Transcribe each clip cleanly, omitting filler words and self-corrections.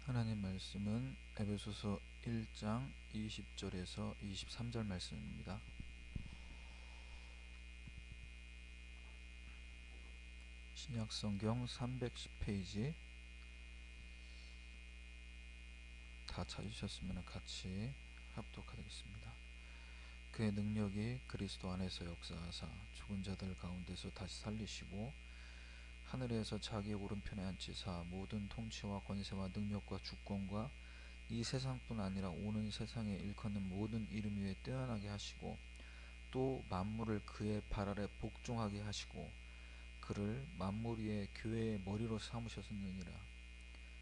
하나님 말씀은 에베소서 1장 20절에서 23절 말씀입니다. 신약성경 310페이지 다 찾으셨으면 같이 합독하겠습니다. 그의 능력이 그리스도 안에서 역사하사 죽은 자들 가운데서 다시 살리시고 하늘에서 자기의 오른편에 앉히사 모든 통치와 권세와 능력과 주권과 이 세상뿐 아니라 오는 세상에 일컫는 모든 이름 위에 뛰어나게 하시고 또 만물을 그의 발 아래 복종하게 하시고 그를 만물 위에 교회의 머리로 삼으셨느니라.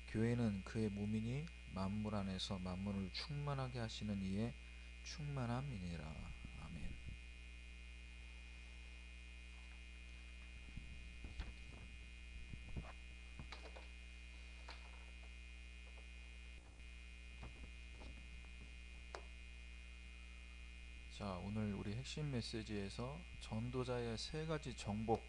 교회는 그의 몸이니 만물 안에서 만물을 충만하게 하시는 이의 충만함이니라. 아멘. 자, 오늘 우리 핵심 메시지에서 전도자의 세 가지 정복,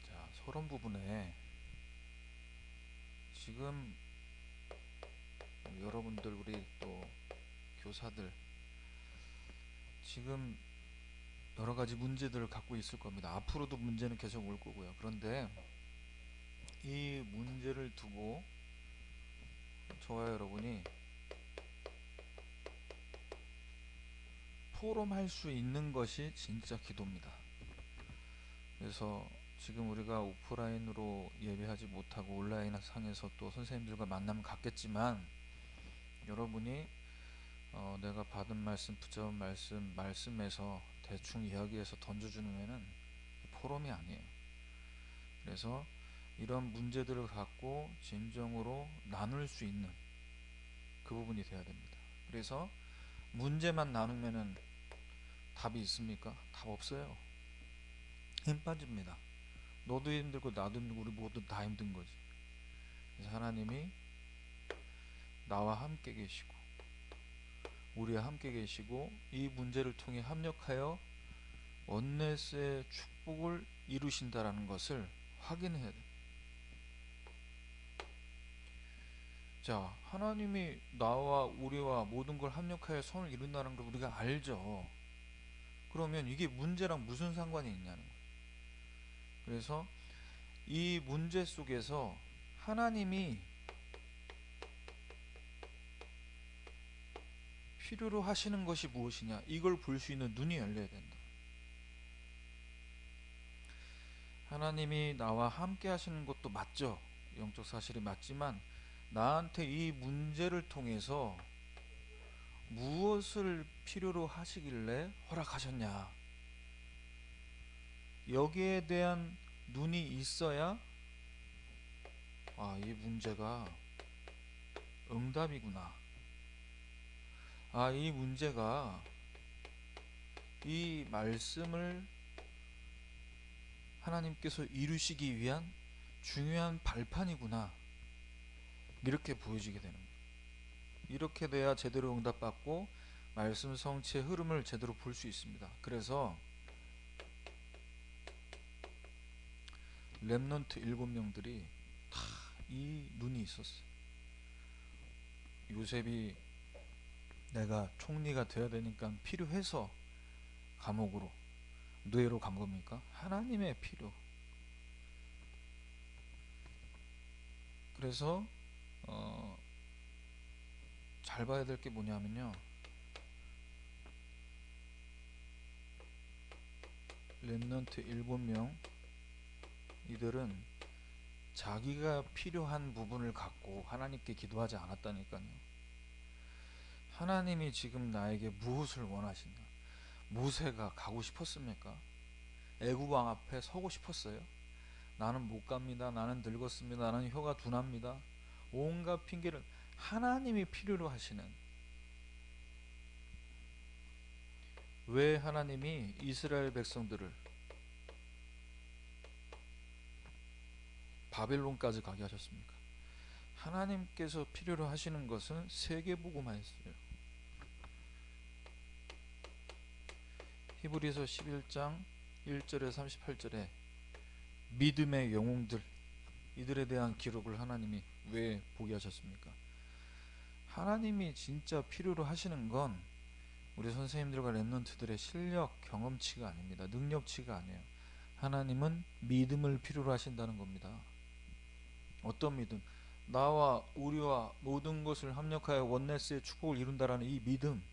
자, 서론 부분에 지금 여러분들 우리 또 교사들 지금 여러 가지 문제들을 갖고 있을 겁니다. 앞으로도 문제는 계속 올 거고요. 그런데 이 문제를 두고 저와 여러분이 포럼할 수 있는 것이 진짜 기도입니다. 그래서 지금 우리가 오프라인으로 예배하지 못하고 온라인 상에서 또 선생님들과 만나면 갖겠지만 여러분이 내가 받은 말씀, 붙잡은 말씀에서 대충 이야기해서 던져주면은 포럼이 아니에요. 그래서 이런 문제들을 갖고 진정으로 나눌 수 있는 그 부분이 돼야 됩니다. 그래서 문제만 나누면은 답이 있습니까? 답 없어요. 힘 빠집니다. 너도 힘들고 나도 힘들고 우리 모두 다 힘든 거지. 그래서 하나님이 나와 함께 계시고 우리와 함께 계시고 이 문제를 통해 합력하여 원네스의 축복을 이루신다라는 것을 확인해야 돼. 자, 하나님이 나와 우리와 모든 걸 합력하여 선을 이룬다는 걸 우리가 알죠. 그러면 이게 문제랑 무슨 상관이 있냐는 거예요. 그래서 이 문제 속에서 하나님이 필요로 하시는 것이 무엇이냐, 이걸 볼 수 있는 눈이 열려야 된다. 하나님이 나와 함께 하시는 것도 맞죠. 영적 사실이 맞지만 나한테 이 문제를 통해서 무엇을 필요로 하시길래 허락하셨냐, 여기에 대한 눈이 있어야 이 문제가 응답이구나. 이 문제가 이 말씀을 하나님께서 이루시기 위한 중요한 발판이구나. 이렇게 보여지게 되는 거예요. 이렇게 돼야 제대로 응답받고 말씀 성취의 흐름을 제대로 볼 수 있습니다. 그래서 렘넌트 7명들이 다 이 눈이 있었어요. 요셉이 내가 총리가 되어야 되니까 필요해서 감옥으로 노예로 간 겁니까? 하나님의 필요. 그래서 잘 봐야 될 게 뭐냐면요, 렘넌트 7명 이들은 자기가 필요한 부분을 갖고 하나님께 기도하지 않았다니까요. 하나님이 지금 나에게 무엇을 원하시냐. 모세가 가고 싶었습니까? 애굽 왕 앞에 서고 싶었어요? 나는 못 갑니다. 나는 늙었습니다. 나는 혀가 둔합니다. 온갖 핑계를 하나님이 필요로 하시는, 왜 하나님이 이스라엘 백성들을 바벨론까지 가게 하셨습니까? 하나님께서 필요로 하시는 것은 세계복음화였어요. 히브리서 11장 1절에 38절에 믿음의 영웅들, 이들에 대한 기록을 하나님이 왜 보게 하셨습니까? 하나님이 진짜 필요로 하시는 건 우리 선생님들과 랩런트들의 실력, 경험치가 아닙니다. 능력치가 아니에요. 하나님은 믿음을 필요로 하신다는 겁니다. 어떤 믿음? 나와 우리와 모든 것을 합력하여 원네스의 축복을 이룬다라는 이 믿음.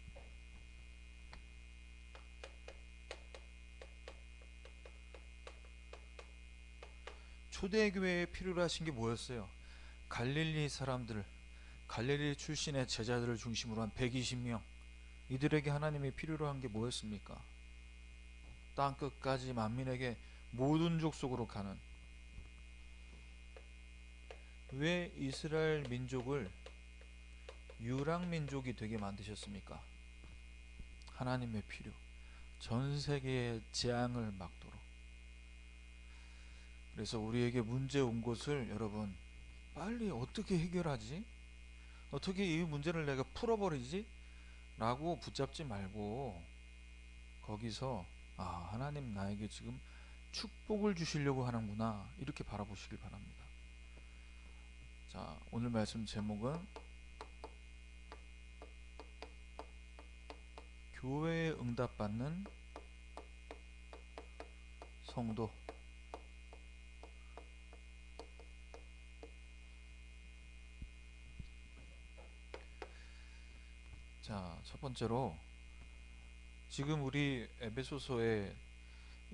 초대교회에 필요로 하신 게 뭐였어요? 갈릴리 사람들, 갈릴리 출신의 제자들을 중심으로 한 120명, 이들에게 하나님이 필요로 한 게 뭐였습니까? 땅끝까지 만민에게 모든 족속으로 가는. 왜 이스라엘 민족을 유랑민족이 되게 만드셨습니까? 하나님의 필요, 전 세계의 재앙을 막도록. 그래서 우리에게 문제 온 것을 여러분 빨리 어떻게 해결하지? 어떻게 이 문제를 내가 풀어버리지? 라고 붙잡지 말고 거기서 하나님 나에게 지금 축복을 주시려고 하는구나, 이렇게 바라보시길 바랍니다. 자, 오늘 말씀 제목은 교회에 응답받는 성도. 자, 첫 번째로 지금 우리 에베소서의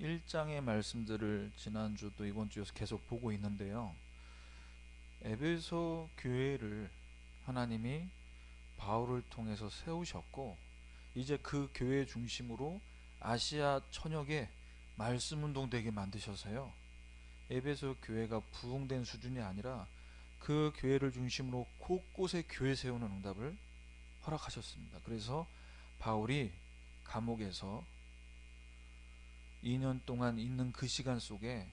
1장의 말씀들을 지난주도 이번주에 계속 보고 있는데요, 에베소 교회를 하나님이 바울을 통해서 세우셨고, 이제 그 교회 중심으로 아시아 천역에 말씀운동 되게 만드셔서요, 에베소 교회가 부흥된 수준이 아니라 그 교회를 중심으로 곳곳에 교회 세우는 응답을 허락하셨습니다. 그래서 바울이 감옥에서 2년 동안 있는 그 시간 속에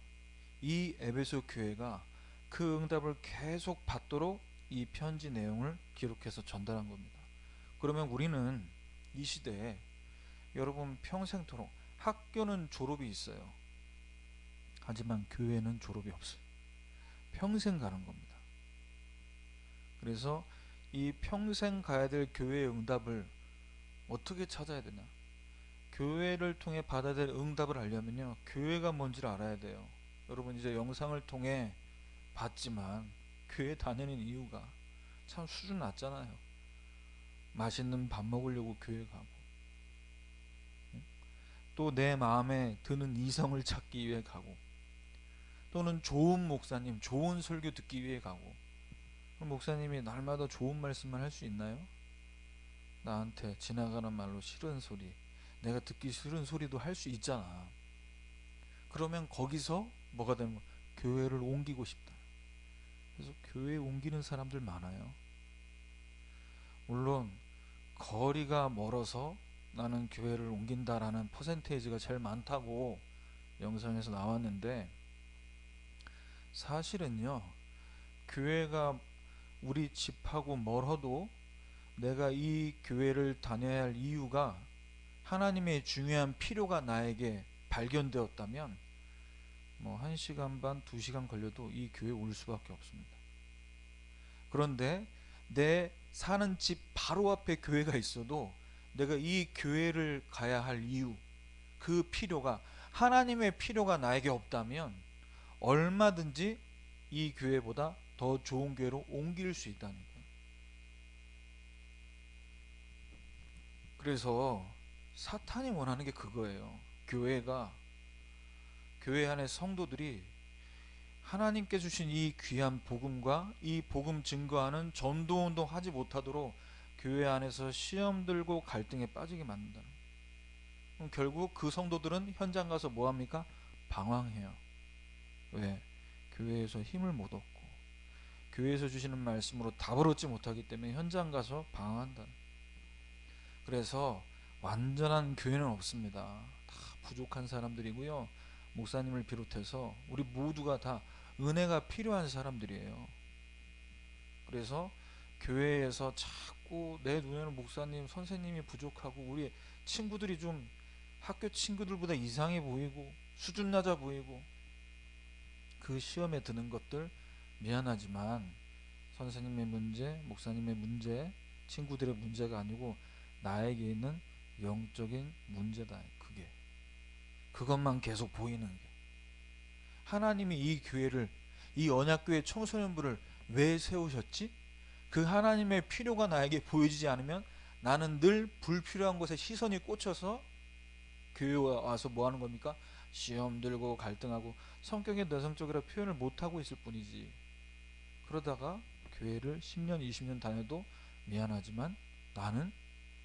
이 에베소 교회가 그 응답을 계속 받도록 이 편지 내용을 기록해서 전달한 겁니다. 그러면 우리는 이 시대에 여러분 평생토록 학교는 졸업이 있어요. 하지만 교회는 졸업이 없어요. 평생 가는 겁니다. 그래서 이 평생 가야 될 교회의 응답을 어떻게 찾아야 되나? 교회를 통해 받아야 될 응답을 알려면요, 교회가 뭔지를 알아야 돼요. 여러분 이제 영상을 통해 봤지만 교회 다니는 이유가 참 수준 낮잖아요. 맛있는 밥 먹으려고 교회 가고, 또 내 마음에 드는 이성을 찾기 위해 가고, 또는 좋은 목사님, 좋은 설교 듣기 위해 가고. 목사님이 날마다 좋은 말씀만 할 수 있나요? 나한테 지나가는 말로 싫은 소리, 내가 듣기 싫은 소리도 할 수 있잖아. 그러면 거기서 뭐가 되는 거야? 교회를 옮기고 싶다. 그래서 교회 옮기는 사람들 많아요. 물론 거리가 멀어서 나는 교회를 옮긴다라는 퍼센테이지가 제일 많다고 영상에서 나왔는데, 사실은요, 교회가 우리 집하고 멀어도 내가 이 교회를 다녀야 할 이유가 하나님의 중요한 필요가 나에게 발견되었다면 1시간 반, 2시간 걸려도 이 교회에 올 수밖에 없습니다. 그런데 내 사는 집 바로 앞에 교회가 있어도 내가 이 교회를 가야 할 이유, 그 필요가, 하나님의 필요가 나에게 없다면 얼마든지 이 교회보다 더 좋은 교회로 옮길 수 있다는 거예요. 그래서 사탄이 원하는 게 그거예요. 교회 안에 성도들이 하나님께 주신 이 귀한 복음과 이 복음 증거하는 전도운동 하지 못하도록 교회 안에서 시험 들고 갈등에 빠지게 만든다. 그럼 결국 그 성도들은 현장 가서 뭐합니까? 방황해요. 왜? 교회에서 힘을 못 얻고 교회에서 주시는 말씀으로 답을 얻지 못하기 때문에 현장 가서 방황한다. 그래서 완전한 교회는 없습니다. 다 부족한 사람들이고요, 목사님을 비롯해서 우리 모두가 다 은혜가 필요한 사람들이에요. 그래서 교회에서 자꾸 내 눈에는 목사님, 선생님이 부족하고 우리 친구들이 좀 학교 친구들보다 이상해 보이고 수준 낮아 보이고 그 시험에 드는 것들 미안하지만 선생님의 문제, 목사님의 문제, 친구들의 문제가 아니고 나에게 있는 영적인 문제다. 그것만 계속 보이는 게, 하나님이 이 교회를, 이 언약교회 청소년부를 왜 세우셨지? 그 하나님의 필요가 나에게 보여지지 않으면 나는 늘 불필요한 것에 시선이 꽂혀서 교회에 와서 뭐 하는 겁니까? 시험 들고 갈등하고 성격이 내성적이라 표현을 못하고 있을 뿐이지. 그러다가 교회를 10년 20년 다녀도 미안하지만 나는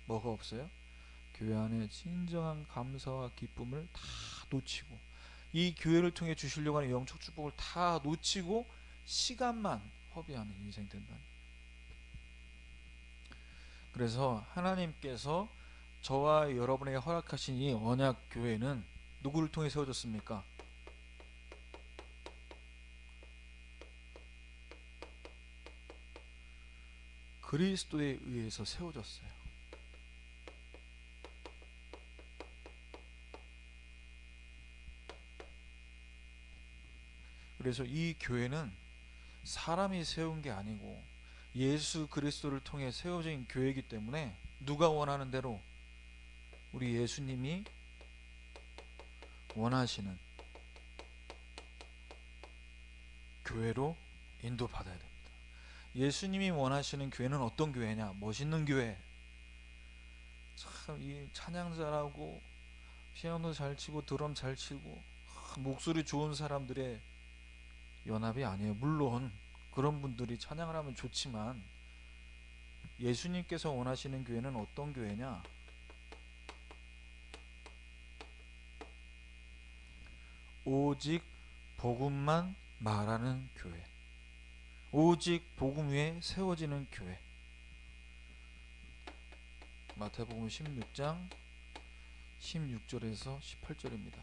뭐가 없어요? 교회 안에 진정한 감사와 기쁨을 다 놓치고 이 교회를 통해 주시려고 하는 영적 축복을 다 놓치고 시간만 허비하는 인생 된다. 그래서 하나님께서 저와 여러분에게 허락하신 이 언약 교회는 누구를 통해 세워졌습니까? 그리스도에 의해서 세워졌어요. 그래서 이 교회는 사람이 세운 게 아니고 예수 그리스도를 통해 세워진 교회이기 때문에 누가 원하는 대로, 우리 예수님이 원하시는 교회로 인도받아야 됩니다. 예수님이 원하시는 교회는 어떤 교회냐? 멋있는 교회, 참 이 찬양 잘하고 피아노 잘 치고 드럼 잘 치고 목소리 좋은 사람들의 연합이 아니에요. 물론 그런 분들이 찬양을 하면 좋지만 예수님께서 원하시는 교회는 어떤 교회냐? 오직 복음만 말하는 교회, 오직 복음 위에 세워지는 교회. 마태복음 16장 16절에서 18절입니다.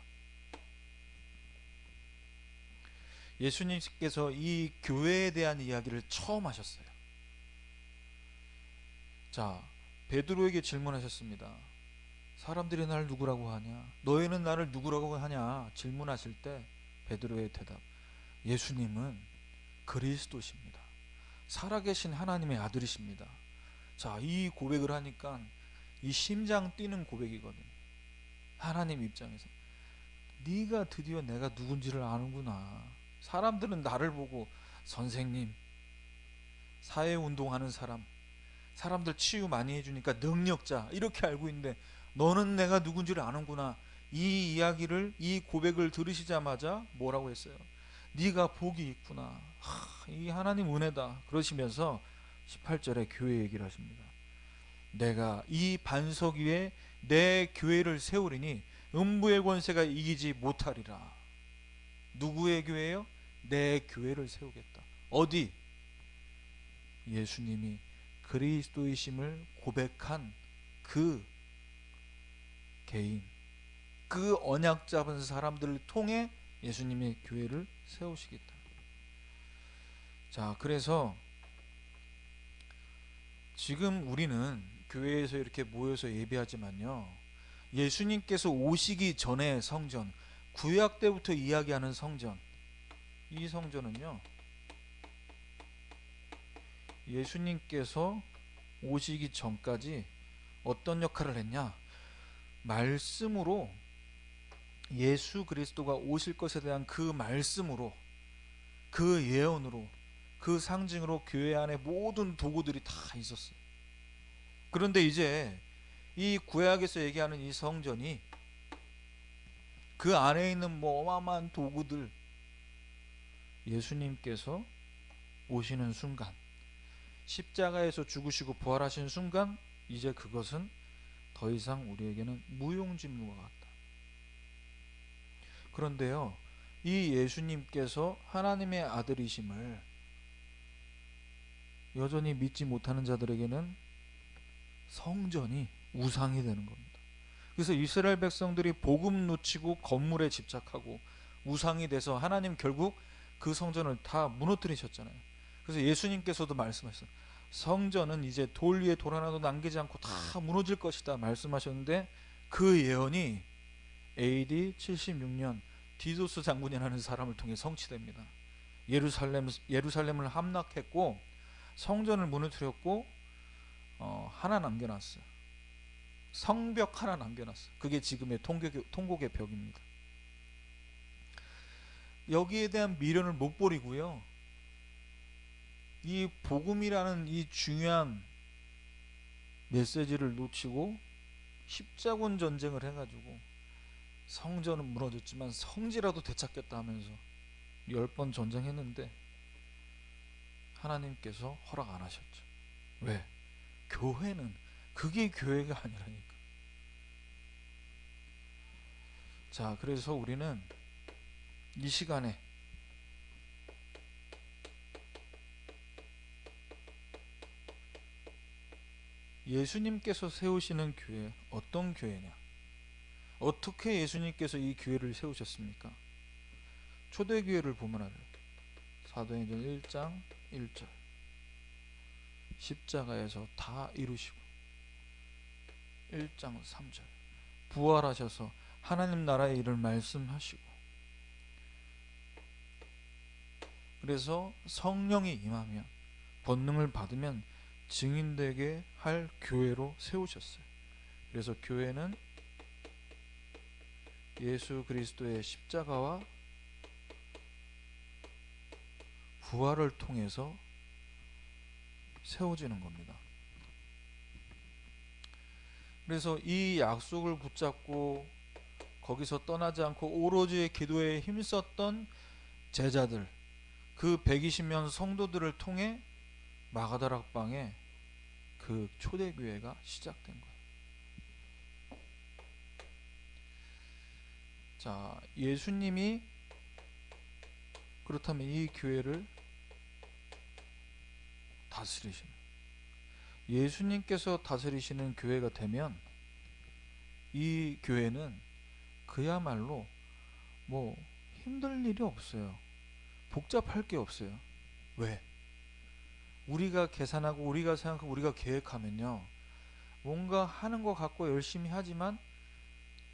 예수님께서 이 교회에 대한 이야기를 처음 하셨어요. 자, 베드로에게 질문하셨습니다. 사람들이 날 누구라고 하냐? 너희는 나를 누구라고 하냐? 질문하실 때 베드로의 대답, 예수님은 그리스도십니다. 살아계신 하나님의 아들이십니다. 자, 이 고백을 하니까 이 심장 뛰는 고백이거든요. 하나님 입장에서 네가 드디어 내가 누군지를 아는구나. 사람들은 나를 보고 선생님, 사회운동하는 사람, 사람들 치유 많이 해주니까 능력자 이렇게 알고 있는데 너는 내가 누군지를 아는구나. 이 이야기를, 이 고백을 들으시자마자 뭐라고 했어요? 네가 복이 있구나. 이 하나님 은혜다. 그러시면서 18절에 교회 얘기를 하십니다. 내가 이 반석 위에 내 교회를 세우리니 음부의 권세가 이기지 못하리라. 누구의 교회요? 내 교회를 세우겠다. 어디? 예수님이 그리스도이심을 고백한 그 개인, 그 언약 잡은 사람들을 통해 예수님의 교회를 세우시겠다. 자, 그래서 지금 우리는 교회에서 이렇게 모여서 예배하지만요, 예수님께서 오시기 전의 성전, 구약 때부터 이야기하는 성전, 이 성전은요, 예수님께서 오시기 전까지 어떤 역할을 했냐? 말씀으로, 예수 그리스도가 오실 것에 대한 그 말씀으로, 그 예언으로, 그 상징으로 교회 안에 모든 도구들이 다 있었어요. 그런데 이제 이 구약에서 얘기하는 이 성전이 그 안에 있는 뭐 어마어마한 도구들, 예수님께서 오시는 순간, 십자가에서 죽으시고 부활하신 순간 이제 그것은 더 이상 우리에게는 무용지물과 같다. 그런데요, 이 예수님께서 하나님의 아들이심을 여전히 믿지 못하는 자들에게는 성전이 우상이 되는 겁니다. 그래서 이스라엘 백성들이 복음 놓치고 건물에 집착하고 우상이 돼서 하나님 결국 그 성전을 다 무너뜨리셨잖아요. 그래서 예수님께서도 말씀하셨어요. 성전은 이제 돌 위에 돌 하나도 남기지 않고 다 무너질 것이다 말씀하셨는데 그 예언이 AD 76년 디도스 장군이라는 사람을 통해 성취됩니다. 예루살렘을 함락했고 성전을 무너뜨렸고 하나 남겨놨어요. 성벽 하나 남겨놨어요. 그게 지금의 통곡의 벽입니다. 여기에 대한 미련을 못 버리고요, 이 복음이라는 이 중요한 메시지를 놓치고 십자군 전쟁을 해가지고 성전은 무너졌지만 성지라도 되찾겠다 하면서 10번 전쟁했는데 하나님께서 허락 안 하셨죠. 왜? 교회는 그게 교회가 아니라니까. 자, 그래서 우리는 이 시간에 예수님께서 세우시는 교회, 어떤 교회냐, 어떻게 예수님께서 이 교회를 세우셨습니까? 초대교회를 보면 알아요. 사도행전 1장 1절, 십자가에서 다 이루시고, 1장 3절, 부활하셔서 하나님 나라의 일을 말씀하시고, 그래서 성령이 임하면, 권능을 받으면 증인되게 할 교회로 세우셨어요. 그래서 교회는 예수 그리스도의 십자가와 부활을 통해서 세워지는 겁니다. 그래서 이 약속을 붙잡고 거기서 떠나지 않고 오로지 기도에 힘썼던 제자들, 그 120명 성도들을 통해 마가다락방에 그 초대교회가 시작된 거예요. 자, 예수님이 그렇다면 이 교회를 다스리시는, 예수님께서 다스리시는 교회가 되면 이 교회는 그야말로 뭐 힘들 일이 없어요. 복잡할 게 없어요. 왜? 우리가 계산하고 우리가 생각하고 우리가 계획하면요, 뭔가 하는 것 같고 열심히 하지만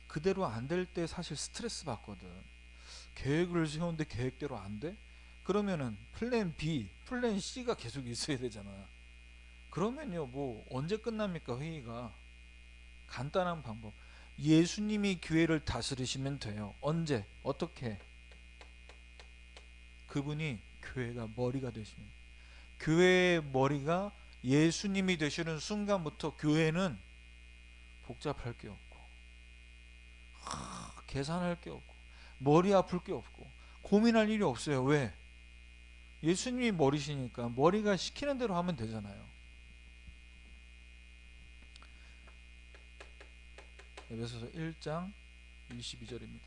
그대로 안 될 때 사실 스트레스 받거든. 계획을 세우는데 계획대로 안 돼? 그러면은 플랜 B, 플랜 C가 계속 있어야 되잖아. 그러면요, 뭐 언제 끝납니까 회의가? 간단한 방법, 예수님이 교회를 다스리시면 돼요. 언제? 어떻게? 그분이 교회가 머리가 되십니다. 교회의 머리가 예수님이 되시는 순간부터 교회는 복잡할 게 없고, 계산할 게 없고, 머리 아플 게 없고, 고민할 일이 없어요. 왜? 예수님이 머리시니까 머리가 시키는 대로 하면 되잖아요. 에베소서 1장 22절입니다.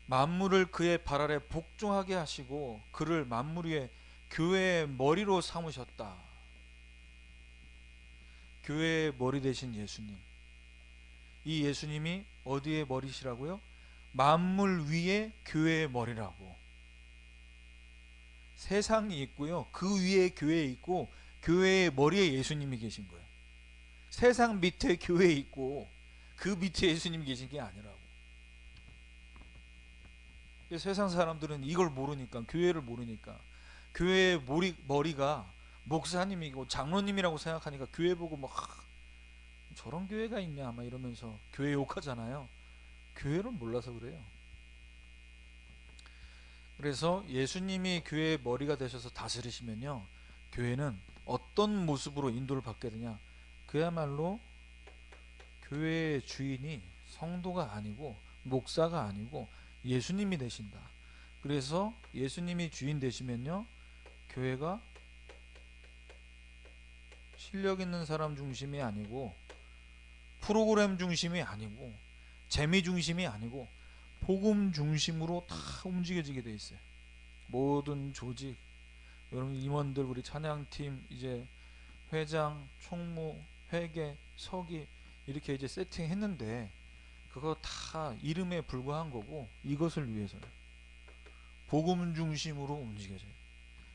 만물을 그의 발 아래 복종하게 하시고 그를 만물 위에 교회의 머리로 삼으셨다. 교회의 머리 되신 예수님, 이 예수님이 어디의 머리시라고요? 만물 위에 교회의 머리라고. 세상이 있고요, 그 위에 교회 있고, 교회의 머리에 예수님이 계신 거예요. 세상 밑에 교회 있고 그 밑에 예수님이 계신 게 아니라고. 세상 사람들은 이걸 모르니까, 교회를 모르니까 교회의 머리가 목사님이고 장로님이라고 생각하니까 교회 보고 막 저런 교회가 있냐 막 이러면서 교회 욕하잖아요. 교회를 몰라서 그래요. 그래서 예수님이 교회의 머리가 되셔서 다스리시면요, 교회는 어떤 모습으로 인도를 받게 되냐, 그야말로 교회의 주인이 성도가 아니고 목사가 아니고 예수님이 되신다. 그래서 예수님이 주인 되시면요, 교회가 실력 있는 사람 중심이 아니고 프로그램 중심이 아니고 재미 중심이 아니고 복음 중심으로 다 움직여지게 돼 있어요. 모든 조직, 여러분 임원들, 우리 찬양팀, 이제 회장, 총무, 회계, 서기 이렇게 이제 세팅했는데 그거 다 이름에 불과한 거고, 이것을 위해서는 복음 중심으로 움직여져요.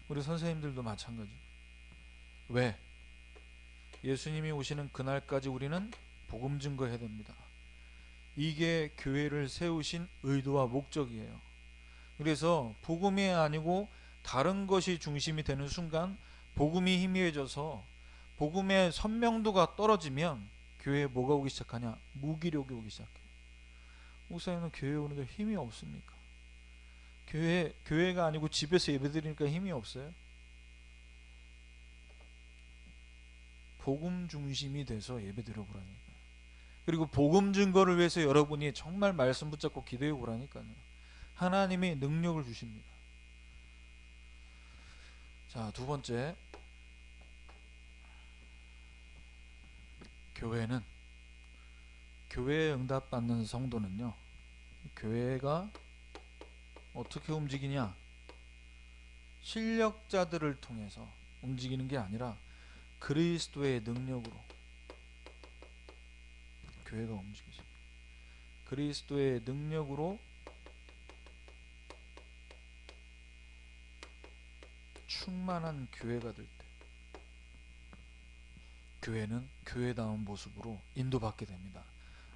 우리 선생님들도 마찬가지. 왜? 예수님이 오시는 그날까지 우리는 복음 증거해야 됩니다. 이게 교회를 세우신 의도와 목적이에요. 그래서 복음이 아니고 다른 것이 중심이 되는 순간 복음이 희미해져서 복음의 선명도가 떨어지면 교회에 뭐가 오기 시작하냐? 무기력이 오기 시작해요. 목사님은 교회 오는데 힘이 없습니까? 교회가 아니고 집에서 예배드리니까 힘이 없어요? 복음 중심이 돼서 예배드려 보라니까요. 그리고 복음 증거를 위해서 여러분이 정말 말씀 붙잡고 기도해 보라니까요. 하나님이 능력을 주십니다. 자, 두 번째, 교회에 응답받는 성도는요, 교회가 어떻게 움직이냐? 실력자들을 통해서 움직이는 게 아니라 그리스도의 능력으로 교회가 움직이죠. 그리스도의 능력으로 충만한 교회가 될 때 교회는 교회다운 모습으로 인도받게 됩니다.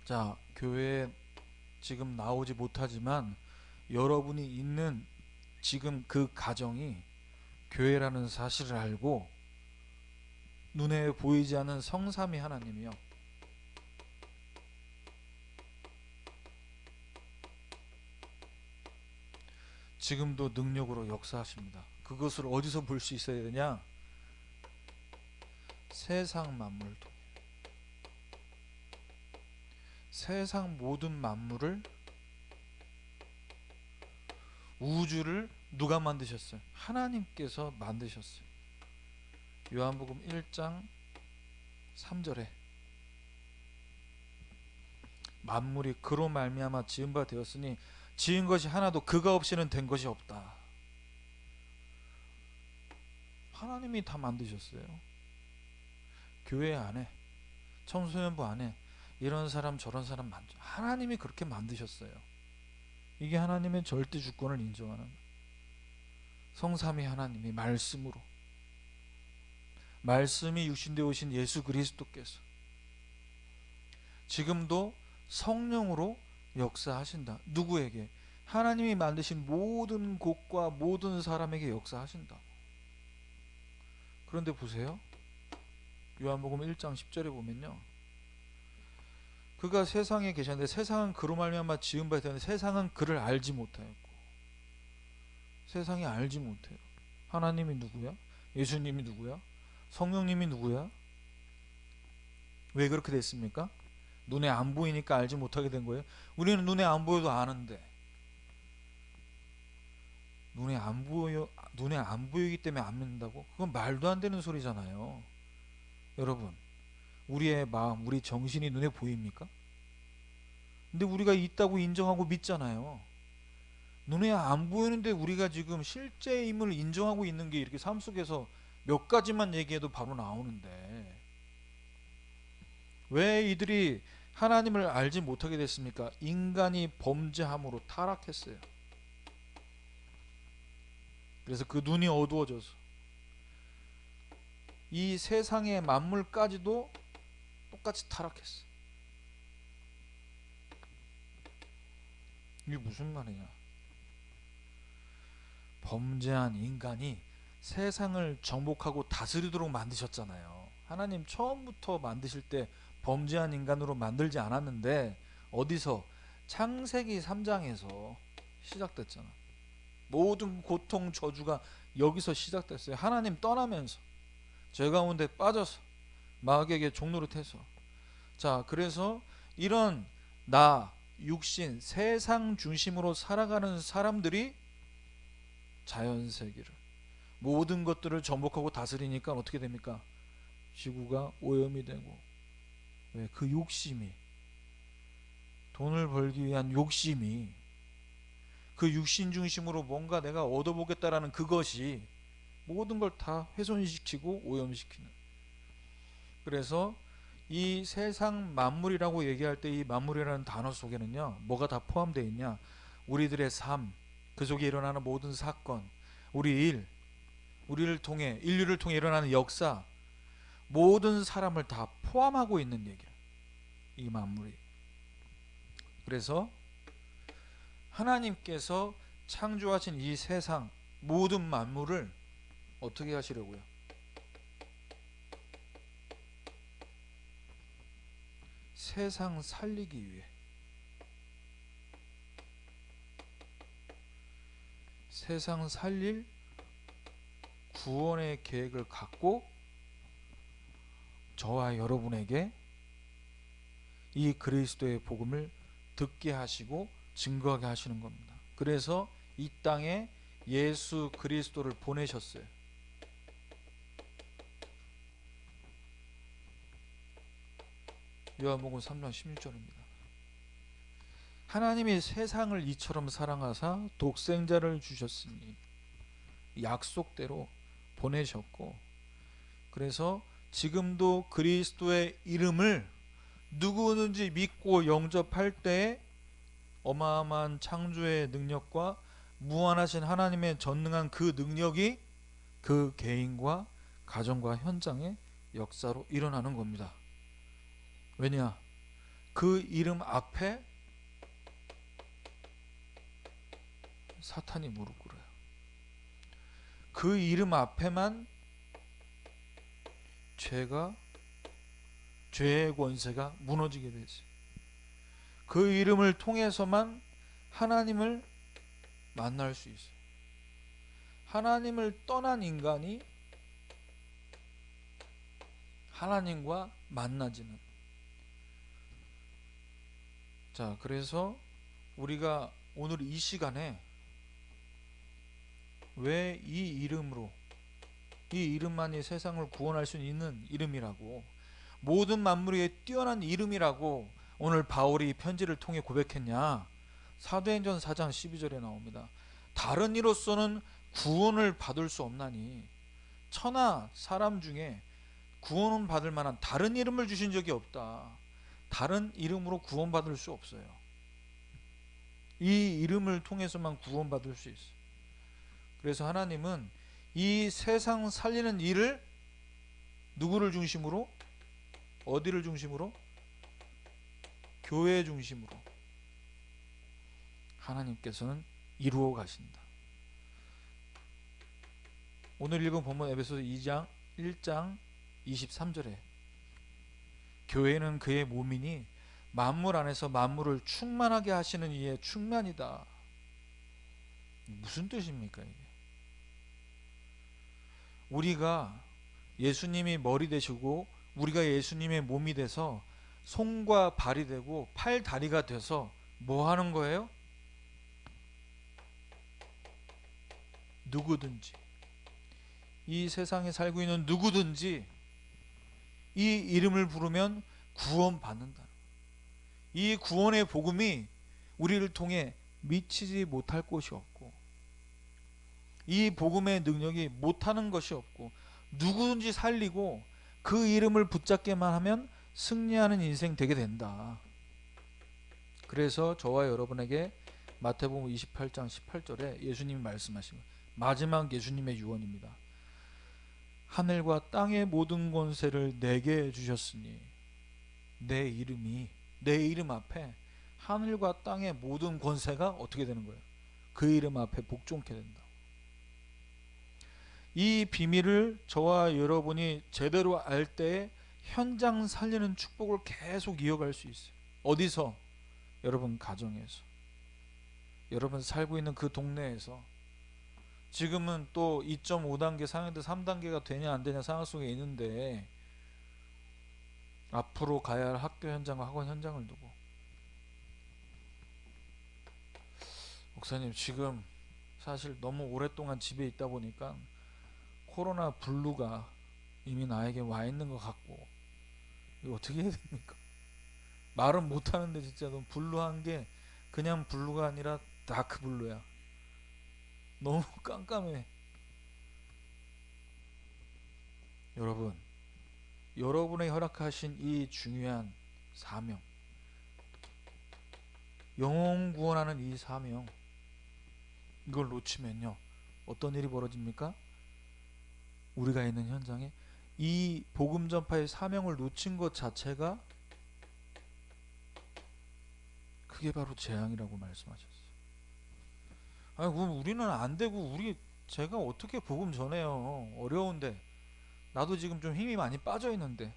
자, 교회에 지금 나오지 못하지만 여러분이 있는 지금 그 가정이 교회라는 사실을 알고 눈에 보이지 않는 성삼위 하나님이요, 지금도 능력으로 역사하십니다. 그것을 어디서 볼 수 있어야 되냐? 세상 만물을 통해. 세상 모든 만물을, 우주를 누가 만드셨어요? 하나님께서 만드셨어요. 요한복음 1장 3절에 만물이 그로 말미암아 지은 바 되었으니 지은 것이 하나도 그가 없이는 된 것이 없다. 하나님이 다 만드셨어요. 교회 안에, 청소년부 안에 이런 사람 저런 사람 많죠. 하나님이 그렇게 만드셨어요. 이게 하나님의 절대 주권을 인정하는 성삼위 하나님이 말씀으로, 말씀이 육신되어 오신 예수 그리스도께서 지금도 성령으로 역사하신다. 누구에게? 하나님이 만드신 모든 곳과 모든 사람에게 역사하신다. 그런데 보세요. 요한복음 1장 10절에 보면요, 그가 세상에 계셨는데 세상은 그로 말미암아 지은 바 되었는데 세상은 그를 알지 못하였고. 세상이 알지 못해요. 하나님이 누구야? 예수님이 누구야? 성령님이 누구야? 왜 그렇게 됐습니까? 눈에 안 보이니까 알지 못하게 된 거예요. 우리는 눈에 안 보여도 아는데, 눈에 안 보이기 때문에 안 믿는다고? 그건 말도 안 되는 소리잖아요. 여러분, 우리의 마음, 우리 정신이 눈에 보입니까? 근데 우리가 있다고 인정하고 믿잖아요. 눈에 안 보이는데 우리가 지금 실제임을 인정하고 있는 게 이렇게 삶 속에서 몇 가지만 얘기해도 바로 나오는데, 왜 이들이 하나님을 알지 못하게 됐습니까? 인간이 범죄함으로 타락했어요. 그래서 그 눈이 어두워져서 이 세상의 만물까지도 똑같이 타락했어. 이게 무슨 말이냐? 범죄한 인간이 세상을 정복하고 다스리도록 만드셨잖아요. 하나님 처음부터 만드실 때 범죄한 인간으로 만들지 않았는데, 어디서? 창세기 3장에서 시작됐잖아. 모든 고통 저주가 여기서 시작됐어요. 하나님 떠나면서, 죄 가운데 빠져서, 마귀에게 종노릇해서. 자, 그래서 이런 나, 육신, 세상 중심으로 살아가는 사람들이 자연세계를, 모든 것들을 정복하고 다스리니까 어떻게 됩니까? 지구가 오염이 되고. 왜? 그 욕심이, 돈을 벌기 위한 욕심이, 그 육신 중심으로 뭔가 내가 얻어보겠다라는 그것이 모든 걸 다 훼손시키고 오염시키는. 그래서 이 세상 만물이라고 얘기할 때 이 만물이라는 단어 속에는요, 뭐가 다 포함되어 있냐? 우리들의 삶, 그 속에 일어나는 모든 사건, 우리 일, 우리를 통해, 인류를 통해 일어나는 역사, 모든 사람을 다 포함하고 있는 얘기예요, 이 만물이. 그래서 하나님께서 창조하신 이 세상 모든 만물을 어떻게 하시려고요? 세상 살리기 위해, 세상 살릴 구원의 계획을 갖고 저와 여러분에게 이 그리스도의 복음을 듣게 하시고 증거하게 하시는 겁니다. 그래서 이 땅에 예수 그리스도를 보내셨어요. 요한복음 3장 16절입니다. 하나님이 세상을 이처럼 사랑하사 독생자를 주셨으니 약속대로 보내셨고, 그래서 지금도 그리스도의 이름을 누구든지 믿고 영접할 때에 어마어마한 창조의 능력과 무한하신 하나님의 전능한 그 능력이 그 개인과 가정과 현장의 역사로 일어나는 겁니다. 왜냐? 그 이름 앞에 사탄이 무릎 꿇어요. 그 이름 앞에만 죄의 권세가 무너지게 되지. 그 이름을 통해서만 하나님을 만날 수 있어요. 하나님을 떠난 인간이 하나님과 만나지는. 자, 그래서 우리가 오늘 이 시간에 왜 이 이름으로, 이 이름만이 세상을 구원할 수 있는 이름이라고, 모든 만물에 뛰어난 이름이라고 오늘 바울이 편지를 통해 고백했냐? 사도행전 4장 12절에 나옵니다. 다른 이로서는 구원을 받을 수 없나니 천하 사람 중에 구원을 받을 만한 다른 이름을 주신 적이 없다. 다른 이름으로 구원받을 수 없어요. 이 이름을 통해서만 구원받을 수 있어요. 그래서 하나님은 이 세상 살리는 일을 누구를 중심으로? 어디를 중심으로? 교회 중심으로 하나님께서는 이루어 가신다. 오늘 읽은 본문 에베소서 2장 1장 23절에 교회는 그의 몸이니 만물 안에서 만물을 충만하게 하시는 이의 충만이다. 무슨 뜻입니까 이게? 우리가 예수님이 머리 되시고 우리가 예수님의 몸이 돼서 손과 발이 되고 팔, 다리가 돼서 뭐 하는 거예요? 누구든지, 이 세상에 살고 있는 누구든지 이 이름을 부르면 구원받는다. 이 구원의 복음이 우리를 통해 미치지 못할 곳이 없고, 이 복음의 능력이 못하는 것이 없고, 누구든지 살리고 그 이름을 붙잡게만 하면 승리하는 인생 되게 된다. 그래서 저와 여러분에게 마태복음 28장 18절에 예수님이 말씀하신 마지막 예수님의 유언입니다. 하늘과 땅의 모든 권세를 내게 주셨으니, 내 이름이, 내 이름 앞에 하늘과 땅의 모든 권세가 어떻게 되는 거예요? 그 이름 앞에 복종케 된다. 이 비밀을 저와 여러분이 제대로 알 때 현장 살리는 축복을 계속 이어갈 수 있어요. 어디서? 여러분 가정에서, 여러분 살고 있는 그 동네에서. 지금은 또 2.5단계 상황인데 3단계가 되냐 안 되냐 상황 속에 있는데, 앞으로 가야 할 학교 현장과 학원 현장을 두고, 목사님 지금 사실 너무 오랫동안 집에 있다 보니까 코로나 블루가 이미 나에게 와 있는 것 같고, 이거 어떻게 해야 됩니까? 말은 못하는데 진짜 너무 블루한 게 그냥 블루가 아니라 다크 블루야. 너무 깜깜해. 여러분, 여러분의 허락하신 이 중요한 사명, 영혼 구원하는 이 사명, 이걸 놓치면요 어떤 일이 벌어집니까? 우리가 있는 현장에 이 복음 전파의 사명을 놓친 것 자체가 그게 바로 재앙이라고 말씀하셨어요. 아니, 그럼 우리는 안 되고 제가 어떻게 복음 전해요? 어려운데 나도 지금 좀 힘이 많이 빠져 있는데.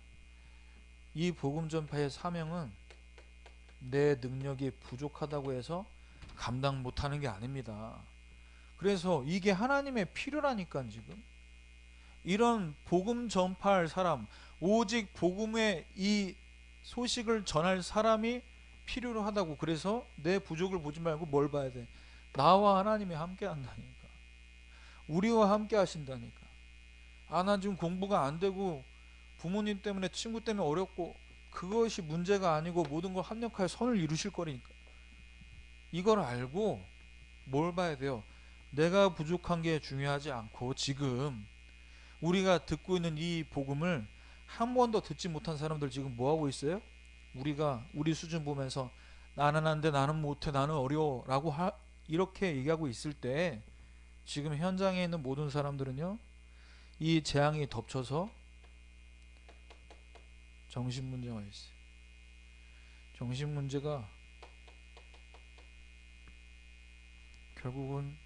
이 복음 전파의 사명은 내 능력이 부족하다고 해서 감당 못하는 게 아닙니다. 그래서 이게 하나님의 필요라니까. 지금 이런 복음 전파할 사람, 오직 복음의 이 소식을 전할 사람이 필요로 하다고. 그래서 내 부족을 보지 말고 뭘 봐야 돼? 나와 하나님이 함께 한다니까. 우리와 함께 하신다니까. 난 지금 공부가 안 되고 부모님 때문에, 친구 때문에 어렵고, 그것이 문제가 아니고 모든 걸 합력하여 선을 이루실 거니까. 이걸 알고 뭘 봐야 돼요? 내가 부족한 게 중요하지 않고, 지금 우리가 듣고 있는 이 복음을 한 번도 듣지 못한 사람들 지금 뭐 하고 있어요? 우리 수준 보면서 나는 안 돼, 나는 못해, 나는 어려워 라고 이렇게 얘기하고 있을 때, 지금 현장에 있는 모든 사람들은요, 이 재앙이 덮쳐서 정신문제가 있어요. 정신문제가 결국은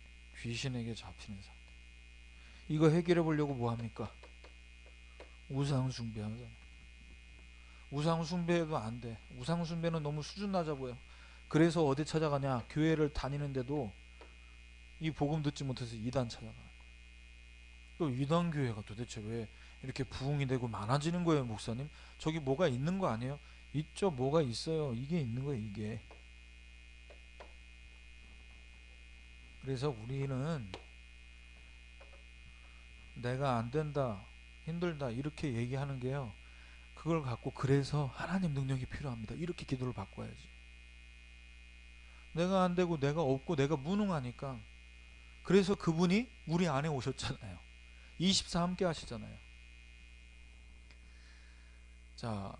귀신에게 잡히는 상태. 이거 해결해 보려고 뭐 합니까? 우상 숭배하잖아. 우상 숭배도 안 돼. 우상 숭배는 너무 수준 낮아 보여. 그래서 어디 찾아가냐? 교회를 다니는데도 이 복음 듣지 못해서 이단 찾아가는 거야. 또 이단 교회가 도대체 왜 이렇게 부흥이 되고 많아지는 거예요, 목사님? 저기 뭐가 있는 거 아니에요? 있죠, 뭐가 있어요. 이게 있는 거예요, 이게. 그래서 우리는 내가 안 된다, 힘들다 이렇게 얘기하는 게요, 그걸 갖고 그래서 하나님 능력이 필요합니다 이렇게 기도를 바꿔야지. 내가 안 되고 내가 없고 내가 무능하니까. 그래서 그분이 우리 안에 오셨잖아요. 24 함께 하시잖아요. 자,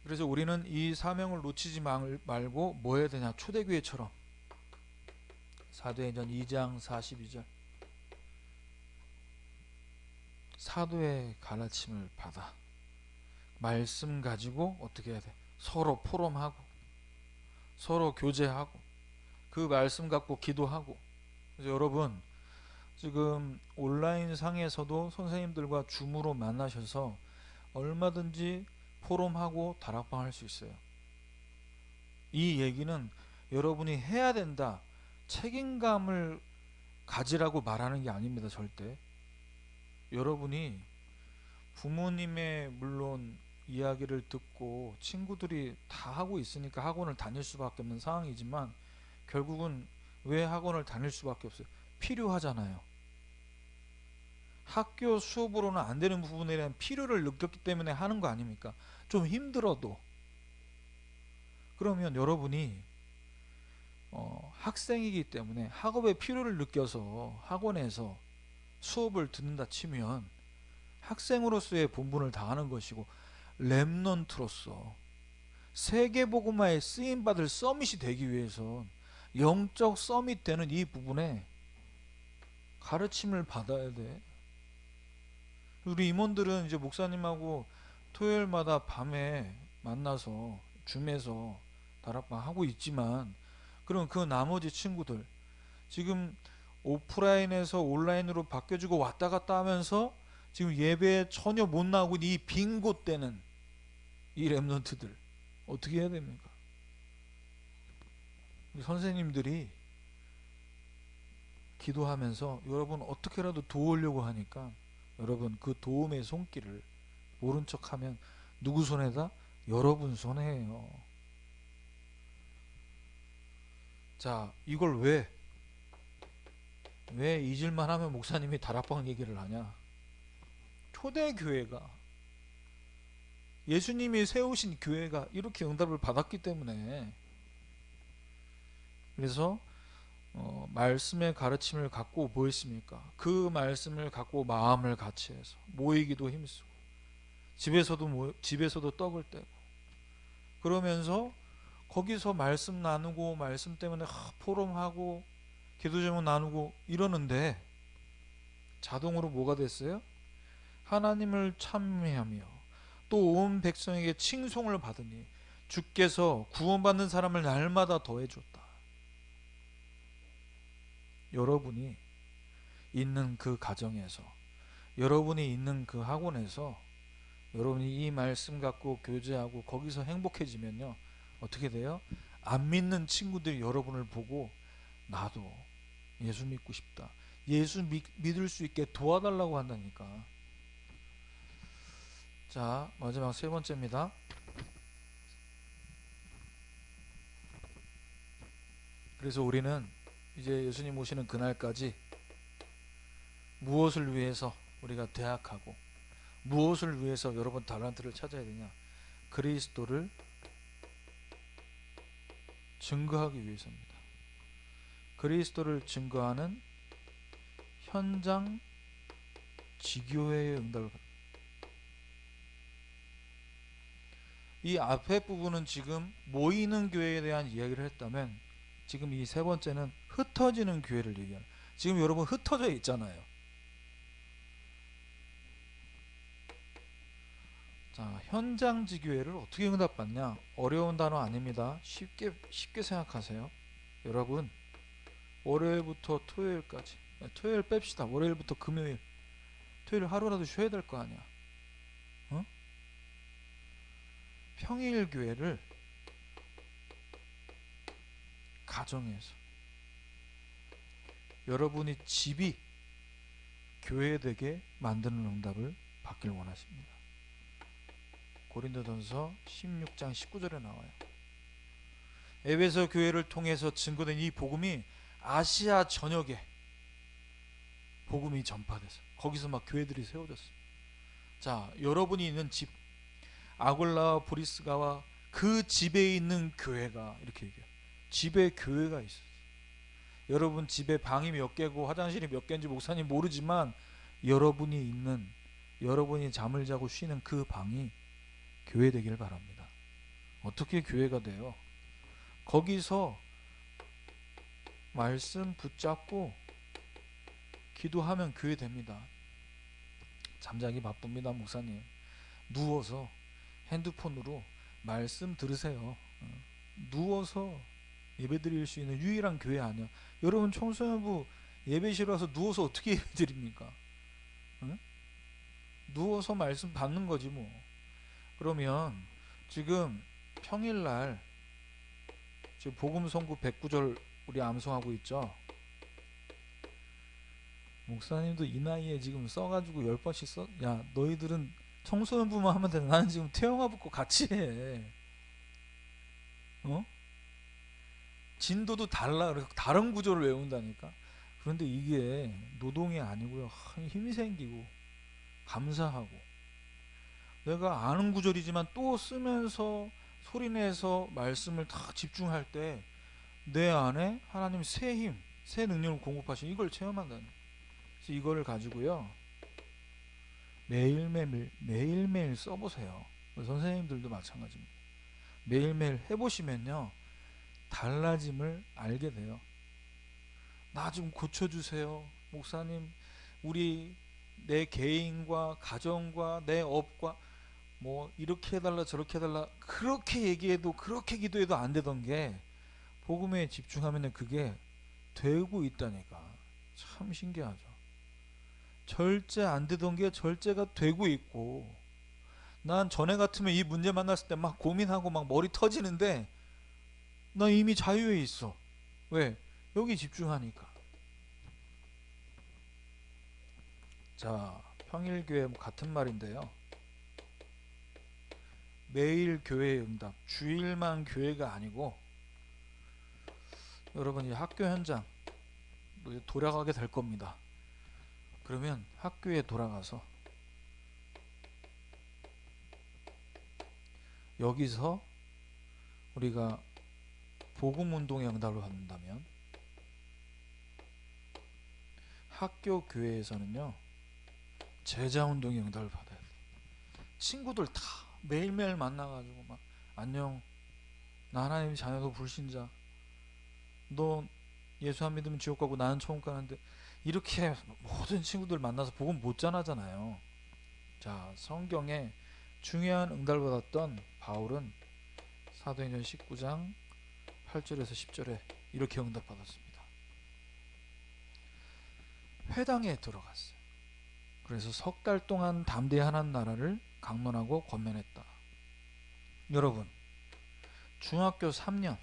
그래서 우리는 이 사명을 놓치지 말고 뭐 해야 되냐? 초대교회처럼 사도행전 2장 42절 사도의 가르침을 받아 말씀 가지고 어떻게 해야 돼? 서로 포럼하고 서로 교제하고 그 말씀 갖고 기도하고. 그래서 여러분 지금 온라인 상에서도 선생님들과 줌으로 만나셔서 얼마든지 포럼하고 다락방 할 수 있어요. 이 얘기는 여러분이 해야 된다, 책임감을 가지라고 말하는 게 아닙니다. 절대. 여러분이 부모님의 물론 이야기를 듣고 친구들이 다 하고 있으니까 학원을 다닐 수밖에 없는 상황이지만, 결국은 왜 학원을 다닐 수밖에 없어요? 필요하잖아요. 학교 수업으로는 안 되는 부분에 대한 필요를 느꼈기 때문에 하는 거 아닙니까? 좀 힘들어도. 그러면 여러분이 학생이기 때문에 학업의 필요를 느껴서 학원에서 수업을 듣는다 치면 학생으로서의 본분을 다하는 것이고, 렘넌트로서 세계복음화에 쓰임받을 서밋이 되기 위해선 영적 서밋 되는 이 부분에 가르침을 받아야 돼. 우리 임원들은 이제 목사님하고 토요일마다 밤에 만나서 줌에서 다락방 하고 있지만, 그럼 그 나머지 친구들 지금 오프라인에서 온라인으로 바뀌어지고 왔다 갔다 하면서 지금 예배에 전혀 못 나오고 이 빈 곳 되는 이 렘넌트들 어떻게 해야 됩니까? 선생님들이 기도하면서 여러분 어떻게라도 도우려고 하니까, 여러분 그 도움의 손길을 모른 척하면 누구 손에다? 여러분 손에요. 자, 이걸 왜 잊을만 하면 목사님이 다락방 얘기를 하냐? 초대교회가, 예수님이 세우신 교회가 이렇게 응답을 받았기 때문에. 그래서 말씀의 가르침을 갖고 뭐 했습니까? 그 말씀을 갖고 마음을 같이 해서 모이기도 힘쓰고 집에서도 떡을 떼고 그러면서 거기서 말씀 나누고 말씀 때문에 포럼하고 기도 제목 나누고 이러는데, 자동으로 뭐가 됐어요? 하나님을 찬미하며 또 온 백성에게 칭송을 받으니 주께서 구원받는 사람을 날마다 더해줬다. 여러분이 있는 그 가정에서, 여러분이 있는 그 학원에서 여러분이 이 말씀 갖고 교제하고 거기서 행복해지면요, 어떻게 돼요? 안 믿는 친구들이 여러분을 보고 나도 예수 믿고 싶다, 예수 믿을 수 있게 도와달라고 한다니까. 자, 마지막 세 번째입니다. 그래서 우리는 이제 예수님 오시는 그날까지 무엇을 위해서 우리가 대학하고, 무엇을 위해서 여러분 달란트를 찾아야 되냐? 그리스도를 증거하기 위해서입니다. 그리스도를 증거하는 현장 지교회의 응답을 받습니다. 이 앞에 부분은 지금 모이는 교회에 대한 이야기를 했다면, 지금 이 세 번째는 흩어지는 교회를 얘기하는. 지금 여러분 흩어져 있잖아요. 자, 현장 지교회를 어떻게 응답받냐? 어려운 단어 아닙니다. 쉽게 생각하세요. 여러분, 월요일부터 토요일까지, 토요일 뺍시다. 월요일부터 금요일, 토요일 하루라도 쉬어야 될 거 아니야. 어? 평일 교회를 가정에서, 여러분이 집이 교회 되게 만드는 응답을 받길 원하십니다. 고린도전서 16장 19절에 나와요. 에베소 교회를 통해서 증거된 이 복음이 아시아 전역에 복음이 전파돼서 거기서 막 교회들이 세워졌어요. 자, 여러분이 있는 집, 아골라와 브리스가와 그 집에 있는 교회가, 이렇게 얘기해요. 집에 교회가 있어요. 여러분 집에 방이 몇 개고 화장실이 몇 개인지 목사님 모르지만, 여러분이 있는, 여러분이 잠을 자고 쉬는 그 방이 교회 되기를 바랍니다. 어떻게 교회가 돼요? 거기서 말씀 붙잡고 기도하면 교회 됩니다. 잠자기 바쁩니다, 목사님. 누워서 핸드폰으로 말씀 들으세요. 누워서 예배 드릴 수 있는 유일한 교회 아니야. 여러분 청소년부 예배실 와서 누워서 어떻게 예배 드립니까? 응? 누워서 말씀 받는 거지 뭐. 그러면 지금 평일날 지금 복음 선구 109절 우리 암송하고 있죠. 목사님도 이 나이에 지금 써가지고 10번씩 써. 야, 너희들은 청소년부만 하면 돼. 나는 지금 태영아 붙고 같이 해. 진도도 달라. 그래서 다른 구조를 외운다니까. 그런데 이게 노동이 아니고요, 힘이 생기고 감사하고, 내가 아는 구절이지만 또 쓰면서 소리내서 말씀을 다 집중할 때 내 안에 하나님 새 힘, 새 능력을 공급하신 이걸 체험한다는. 그래서 이거를 가지고요 매일매일 써보세요. 선생님들도 마찬가지입니다. 매일매일 해보시면요 달라짐을 알게 돼요. 나 좀 고쳐주세요 목사님. 우리 내 개인과 가정과 내 업과 뭐 이렇게 해달라 저렇게 해달라 그렇게 얘기해도, 그렇게 기도해도 안 되던 게 복음에 집중하면 그게 되고 있다니까. 참 신기하죠. 절제 안 되던 게 절제가 되고 있고, 난 전에 같으면 이 문제 만났을 때 막 고민하고 막 머리 터지는데 나 이미 자유에 있어. 왜? 여기 집중하니까. 자, 평일교회 같은 말인데요, 매일 교회의 응답, 주일만 교회가 아니고, 여러분이 학교 현장 돌아가게 될 겁니다. 그러면 학교에 돌아가서 여기서 우리가 복음운동의 응답을 받는다면, 학교 교회에서는요 제자운동의 응답을 받아야 돼요. 친구들 다 매일매일 만나가지고 막 안녕, 나 하나님의 자녀도 불신자, 너 예수 안 믿으면 지옥 가고 나는 천국 가는데, 이렇게 모든 친구들 만나서 복음 못 전하잖아요. 자, 성경에 중요한 응답을 받았던 바울은 사도행전 19장 8절에서 10절에 이렇게 응답받았습니다. 회당에 들어갔어요. 그래서 석 달 동안 담대히 하나님 나라를 강론하고 권면했다. 여러분, 중학교 3년,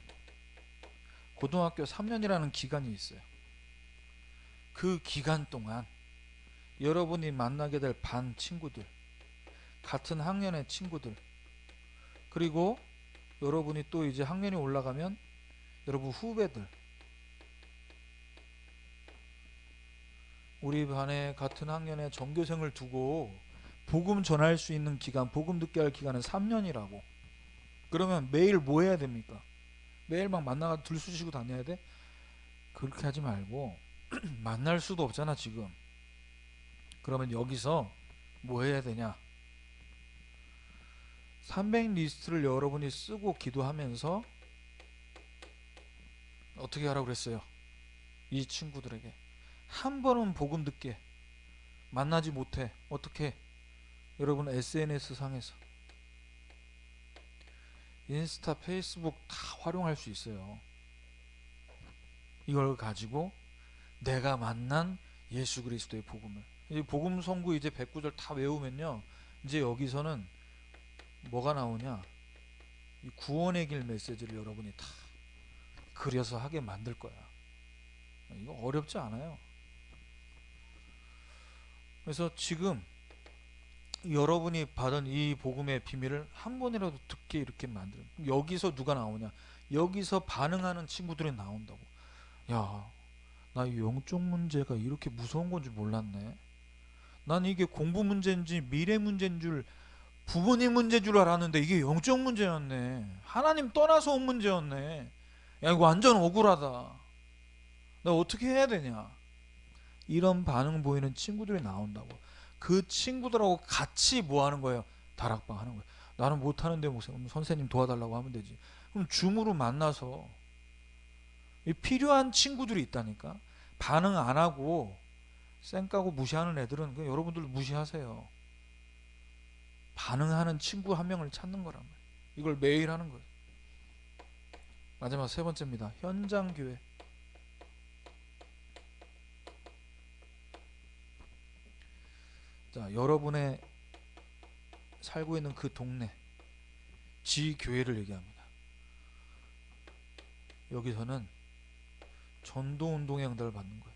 고등학교 3년이라는 기간이 있어요. 그 기간 동안 여러분이 만나게 될 반 친구들, 같은 학년의 친구들, 그리고 여러분이 또 이제 학년이 올라가면 여러분 후배들, 우리 반에 같은 학년의 전교생을 두고 복음 전할 수 있는 기간, 복음 듣게 할 기간은 3년이라고. 그러면 매일 뭐 해야 됩니까? 매일 막 만나가 들쑤시고 다녀야 돼? 그렇게 하지 말고 만날 수도 없잖아 지금. 그러면 여기서 뭐 해야 되냐? 300 리스트를 여러분이 쓰고 기도하면서 어떻게 하라고 그랬어요? 이 친구들에게 한 번은 복음 듣게 만나지 못해. 어떻게? 여러분 SNS 상에서 인스타, 페이스북 다 활용할 수 있어요. 이걸 가지고 내가 만난 예수 그리스도의 복음을, 이 복음 선구 이제 109절 다 외우면요, 이제 여기서는 뭐가 나오냐, 이 구원의 길 메시지를 여러분이 다 그려서 하게 만들 거야. 이거 어렵지 않아요. 그래서 지금 여러분이 받은 이 복음의 비밀을 한 번이라도 듣게 이렇게 만들어. 여기서 누가 나오냐? 여기서 반응하는 친구들이 나온다고. 야, 나 이 영적 문제가 이렇게 무서운 건 줄 몰랐네. 난 이게 공부 문제인지 미래 문제인 줄, 부모님 문제인 줄 알았는데 이게 영적 문제였네. 하나님 떠나서 온 문제였네. 야, 이거 완전 억울하다. 나 어떻게 해야 되냐? 이런 반응 보이는 친구들이 나온다고. 그 친구들하고 같이 뭐 하는 거예요? 다락방 하는 거예요. 나는 못하는데 목사님, 선생님 도와달라고 하면 되지. 그럼 줌으로 만나서, 필요한 친구들이 있다니까. 반응 안 하고 쌩까고 무시하는 애들은 그냥 여러분들 무시하세요. 반응하는 친구 한 명을 찾는 거란 말이에요. 이걸 매일 하는 거예요. 마지막 세 번째입니다. 현장 교회. 자, 여러분의 살고 있는 그 동네, 지교회를 얘기합니다. 여기서는 전도운동의 응답을 받는 거예요.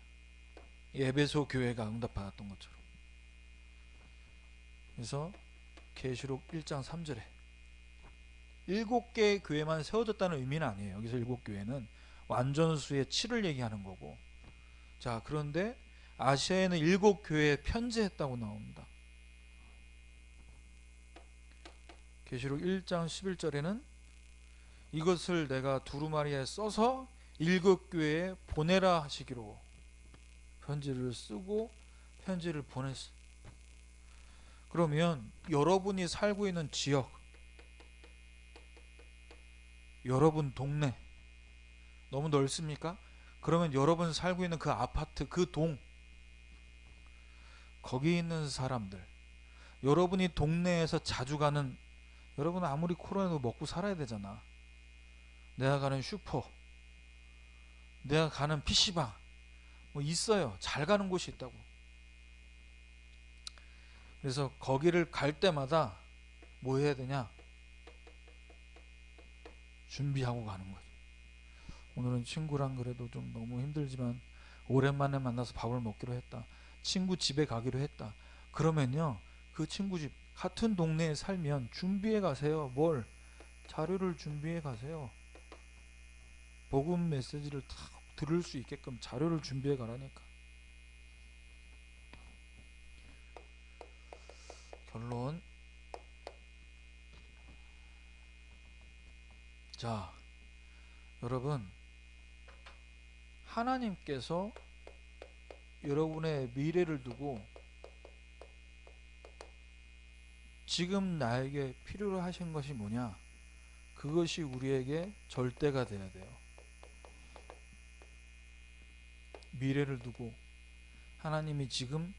에베소 교회가 응답받았던 것처럼. 그래서 계시록 1장 3절에 7개의 교회만 세워졌다는 의미는 아니에요. 여기서 7교회는 완전수의 7을 얘기하는 거고. 자, 그런데 아시아에는 7교회에 편지했다고 나옵니다. 계시록 1장 11절에는 이것을 내가 두루마리에 써서 7교회에 보내라 하시기로 편지를 쓰고 편지를 보냈어요. 그러면 여러분이 살고 있는 지역, 여러분 동네 너무 넓습니까? 그러면 여러분 살고 있는 그 아파트, 그 동, 거기 있는 사람들, 여러분이 동네에서 자주 가는, 여러분 아무리 코로나도 먹고 살아야 되잖아. 내가 가는 슈퍼, 내가 가는 PC방 뭐 있어요. 잘 가는 곳이 있다고. 그래서 거기를 갈 때마다 뭐 해야 되냐? 준비하고 가는 거죠. 오늘은 친구랑 그래도 좀 너무 힘들지만 오랜만에 만나서 밥을 먹기로 했다. 친구 집에 가기로 했다. 그러면요, 그 친구 집 같은 동네에 살면 준비해 가세요. 뭘? 자료를 준비해 가세요. 복음 메시지를 다 들을 수 있게끔 자료를 준비해 가라니까. 결론. 자, 여러분, 하나님께서 여러분의 미래를 두고 지금 나에게 필요로 하신 것이 뭐냐? 그것이 우리에게 절대가 돼야 돼요. 미래를 두고 하나님이 지금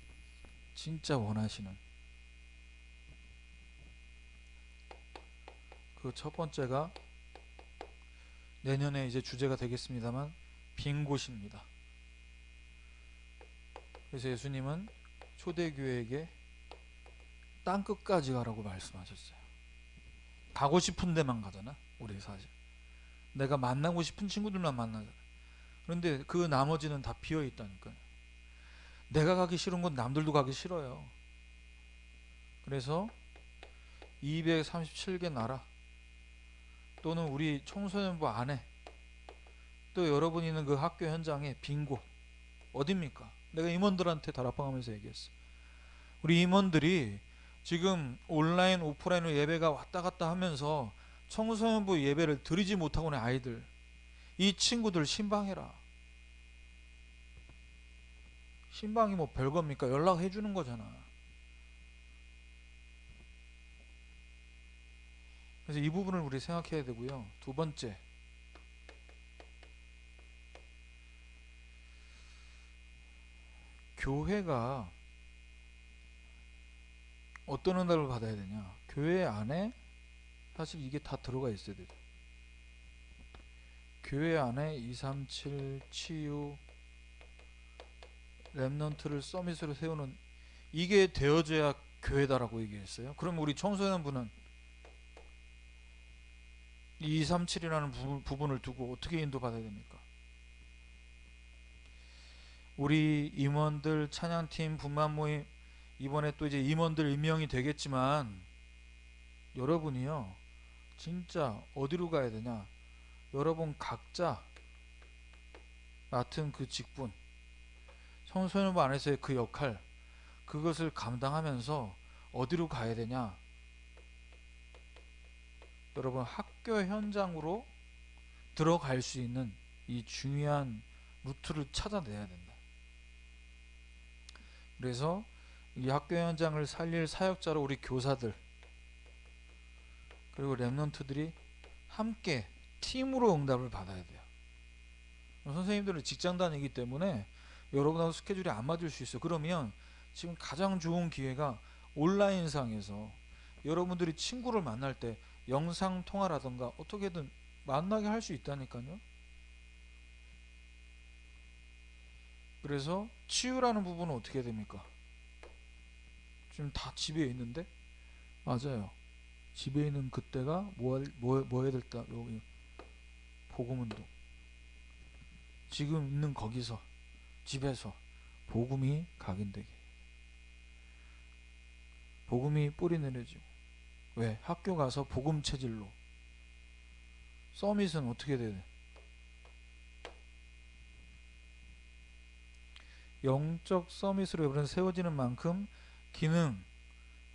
진짜 원하시는 그 첫 번째가 내년에 이제 주제가 되겠습니다만 빈 곳입니다. 그래서 예수님은 초대교회에게 땅 끝까지 가라고 말씀하셨어요. 가고 싶은 데만 가잖아. 우리 사실 내가 만나고 싶은 친구들만 만나잖아. 그런데 그 나머지는 다 비어 있다니까요. 내가 가기 싫은 건 남들도 가기 싫어요. 그래서 237개 나라 또는 우리 청소년부 안에 또 여러분이 있는 그 학교 현장에 빈 곳 어딥니까? 내가 임원들한테 다락방하면서 얘기했어. 우리 임원들이 지금 온라인 오프라인으로 예배가 왔다 갔다 하면서 청소년부 예배를 드리지 못하고 있는 아이들, 이 친구들 신방해라. 신방이 뭐 별겁니까? 연락해 주는 거잖아. 그래서 이 부분을 우리 생각해야 되고요. 두 번째, 교회가 어떤 응답을 받아야 되냐? 교회 안에 사실 이게 다 들어가 있어야 되죠. 교회 안에 237 치유 렘넌트를 서밋으로 세우는 이게 되어져야 교회다라고 얘기했어요. 그럼 우리 청소년부는 237이라는 부분을 두고 어떻게 인도받아야 됩니까? 우리 임원들 찬양팀 분만 모임 이번에 또 이제 임원들 임명이 되겠지만 여러분이요 진짜 어디로 가야 되냐? 여러분 각자 맡은 그 직분 청소년부 안에서의 그 역할 그것을 감당하면서 어디로 가야 되냐? 여러분 학교 현장으로 들어갈 수 있는 이 중요한 루트를 찾아내야 된다. 그래서 이 학교 현장을 살릴 사역자로 우리 교사들 그리고 랩런트들이 함께 팀으로 응답을 받아야 돼요. 선생님들은 직장 다니기 때문에 여러분하고 스케줄이 안 맞을 수 있어요. 그러면 지금 가장 좋은 기회가 온라인상에서 여러분들이 친구를 만날 때 영상 통화라던가 어떻게든 만나게 할 수 있다니까요. 그래서 치유라는 부분은 어떻게 됩니까? 지금 다 집에 있는데 맞아요. 집에 있는 그때가 뭐 해야 될까? 여기 복음운동. 지금 있는 거기서 집에서 복음이 각인되게 복음이 뿌리 내려지고 왜? 학교 가서 복음 체질로 서밋은 어떻게 돼야 돼? 영적 서밋으로 여러분 세워지는 만큼 기능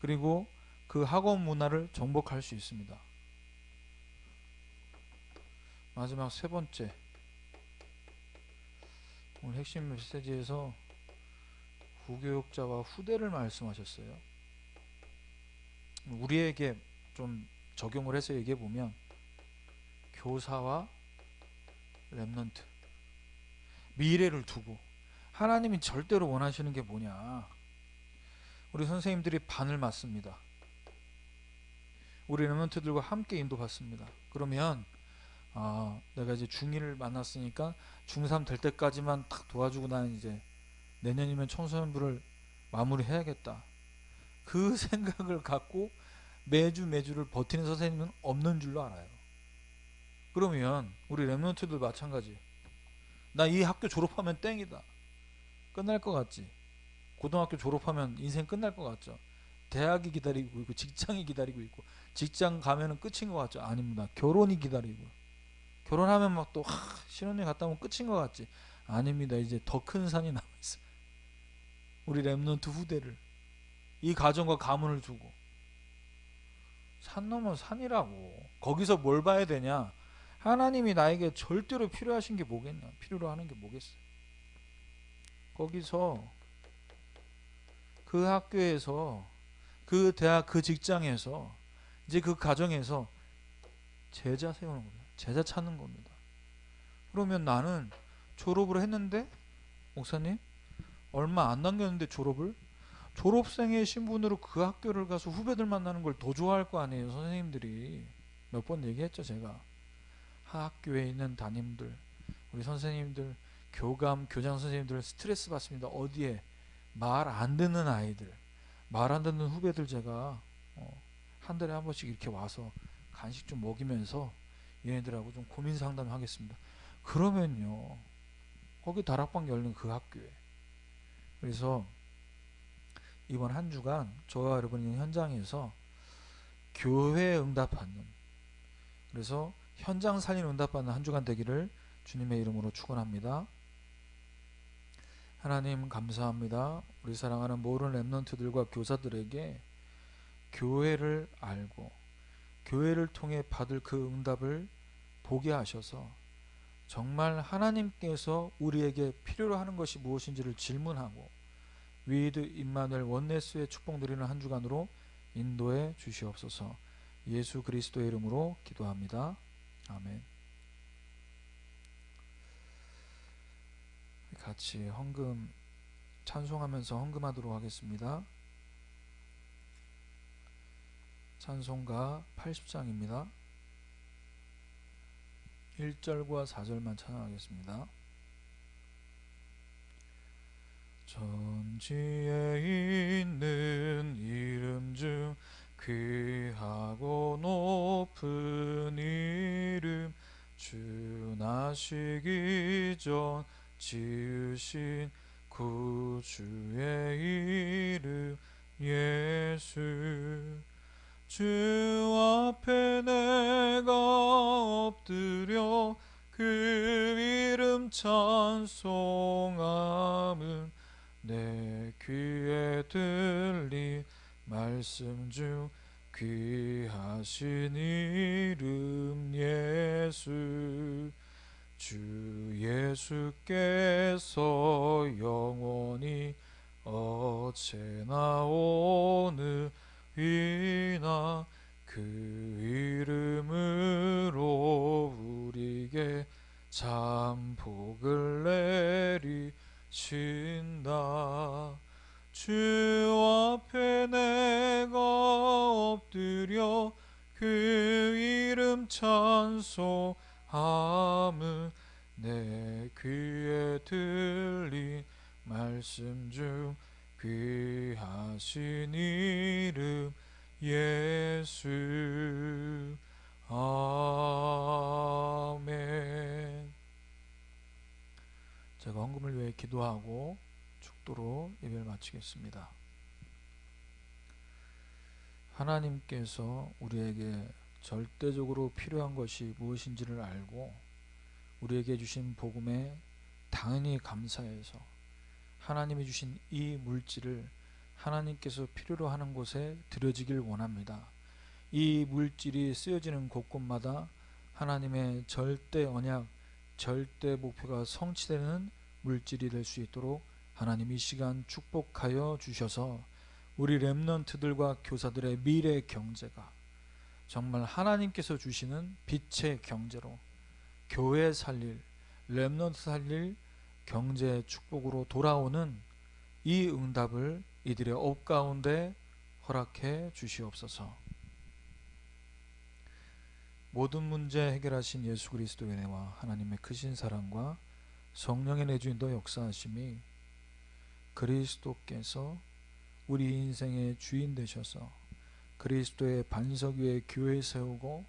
그리고 그 학원 문화를 정복할 수 있습니다. 마지막 세 번째 오늘 핵심 메시지에서 구교육자와 후대를 말씀하셨어요. 우리에게 좀 적용을 해서 얘기해 보면 교사와 랩넌트 미래를 두고 하나님이 절대로 원하시는 게 뭐냐? 우리 선생님들이 반을 맡습니다. 우리 랩넌트들과 함께 인도받습니다. 그러면 내가 이제 중2를 만났으니까 중3 될 때까지만 딱 도와주고 나는 이제 내년이면 청소년부를 마무리해야겠다. 그 생각을 갖고 매주를 버티는 선생님은 없는 줄로 알아요. 그러면 우리 랩런트들 마찬가지. 나 이 학교 졸업하면 땡이다. 끝날 것 같지? 고등학교 졸업하면 인생 끝날 것 같죠? 대학이 기다리고 있고 직장이 기다리고 있고 직장 가면은 끝인 것 같죠? 아닙니다. 결혼이 기다리고 결혼하면 막 또 신혼여행 갔다 오면 끝인 것 같지? 아닙니다. 이제 더 큰 산이 남아있어요. 우리 랩런트 후대를 이 가정과 가문을 두고 산 넘어 산이라고. 거기서 뭘 봐야 되냐? 하나님이 나에게 절대로 필요하신 게 뭐겠냐? 필요로 하는 게 뭐겠어요? 거기서 그 학교에서 그 대학 그 직장에서 이제 그 가정에서 제자 세우는 겁니다. 제자 찾는 겁니다. 그러면 나는 졸업을 했는데 목사님 얼마 안 남겼는데 졸업생의 신분으로 그 학교를 가서 후배들 만나는 걸 더 좋아할 거 아니에요. 선생님들이 몇 번 얘기했죠. 제가 학교에 있는 담임들, 우리 선생님들, 교감, 교장 선생님들 스트레스 받습니다. 어디에? 말 안 듣는 아이들, 말 안 듣는 후배들 제가 한 달에 한 번씩 이렇게 와서 간식 좀 먹이면서 얘네들하고 좀 고민 상담하겠습니다. 그러면요, 거기 다락방 열린 그 학교에, 그래서 이번 한 주간 저와 여러분이 현장에서 교회 응답받는, 그래서 현장 살린 응답받는 한 주간 되기를 주님의 이름으로 축원합니다. 하나님 감사합니다. 우리 사랑하는 모든 렘넌트들과 교사들에게 교회를 알고 교회를 통해 받을 그 응답을 보게 하셔서 정말 하나님께서 우리에게 필요로 하는 것이 무엇인지를 질문하고 위드 임마누엘 원네스의 축복 드리는 한 주간으로 인도해 주시옵소서. 예수 그리스도의 이름으로 기도합니다. 아멘. 같이 헌금 찬송하면서 헌금하도록 하겠습니다. 찬송가 80장입니다. 1절과 4절만 찬양하겠습니다. 천지에 있는 이름 중 귀하고 높은 이름, 주 나시기 전 지으신 구주의 이름 예수. 주 앞에 내가 엎드려 그 이름 찬송함은 내 귀에 들린 말씀 중 귀하신 이름 예수. 주 예수께서 영원히 어제나 오늘이나 그 이름으로 우리에게 참 복을 내리신다. 주 앞에 내가 엎드려 그 이름 찬송함은 내 귀에 들린 말씀 중 귀하신 이름 예수. 아멘. 제가 헌금을 위해 기도하고 축도로 예배를 마치겠습니다. 하나님께서 우리에게 절대적으로 필요한 것이 무엇인지를 알고 우리에게 주신 복음에 당연히 감사해서 하나님이 주신 이 물질을 하나님께서 필요로 하는 곳에 드려지길 원합니다. 이 물질이 쓰여지는 곳곳마다 하나님의 절대 언약, 절대 목표가 성취되는 물질이 될 수 있도록 하나님 이 시간 축복하여 주셔서 우리 렘넌트들과 교사들의 미래 경제가 정말 하나님께서 주시는 빛의 경제로 교회 살릴, 렘넌트 살릴 경제 축복으로 돌아오는 이 응답을 이들의 업 가운데 허락해 주시옵소서. 모든 문제 해결하신 예수 그리스도의 은혜와 하나님의 크신 사랑과 성령의 내주인도 역사하심이 그리스도께서 우리 인생의 주인 되셔서 그리스도의 반석 위에 교회 세우고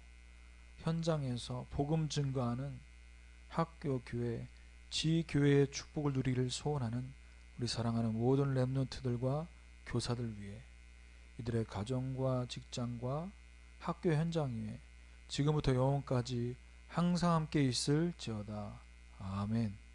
현장에서 복음 증거하는 학교, 교회, 지교회의 축복을 누리기를 소원하는 우리 사랑하는 모든 렘넌트들과 교사들 위해 이들의 가정과 직장과 학교 현장 위에 지금부터 영원까지 항상 함께 있을지어다. 아멘.